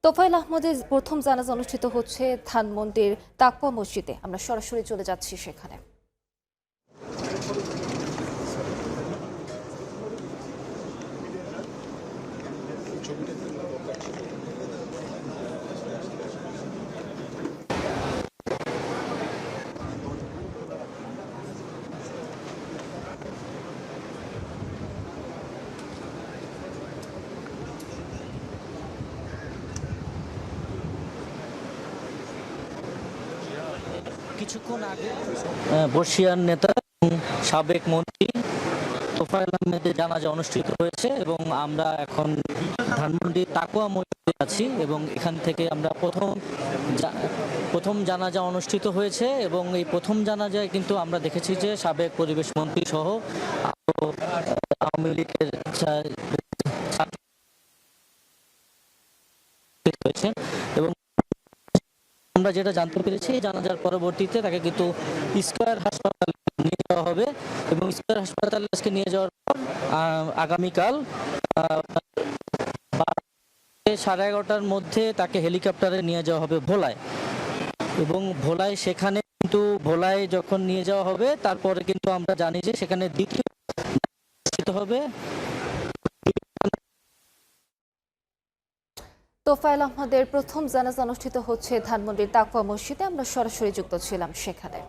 তোফায়েল আহমদের প্রথম জানাজা অনুষ্ঠিত হচ্ছে ধানমন্ডির তাকওয়া মসজিদে। আমরা সরাসরি চলে যাচ্ছি সেখানে। কিছুক্ষণ আগে বর্ষিয়ান নেতা সাবেক মন্ত্রী তোফায়েল আহমেদের জানাজা অনুষ্ঠিত হয়েছে এবং আমরা এখন ধানমন্ডি তাকওয়া মসজিদে আছি এবং এখান থেকে আমরা প্রথম জানাজা অনুষ্ঠিত হয়েছে এবং এই প্রথম জানাজায় কিন্তু আমরা দেখেছি যে সাবেক পরিবেশ মন্ত্রী সহ আরো আওয়ামী লীগের হয়েছে এবং আমরা যেটা জানতে পেরেছি জানাজার পরবর্তীতে তাকে কিন্তু স্কয়ার হাসপাতালে নিয়ে যাওয়া হবে এবং স্কয়ার হাসপাতালে আজকে নিয়ে যাওয়ার পর আগামীকাল 11:30টার মধ্যে তাকে হেলিকপ্টারে নিয়ে যাওয়া হবে ভোলায় এবং ভোলায় সেখানে কিন্তু ভোলায় যখন নিয়ে যাওয়া হবে তারপরে কিন্তু আমরা জানি যে সেখানে দ্বিতীয় হবে। তোফায়েল আহমদের প্রথম জানাজা অনুষ্ঠিত হচ্ছে ধানমন্ডির তাকওয়া মসজিদে। আমরা সরাসরি যুক্ত ছিলাম সেখানে।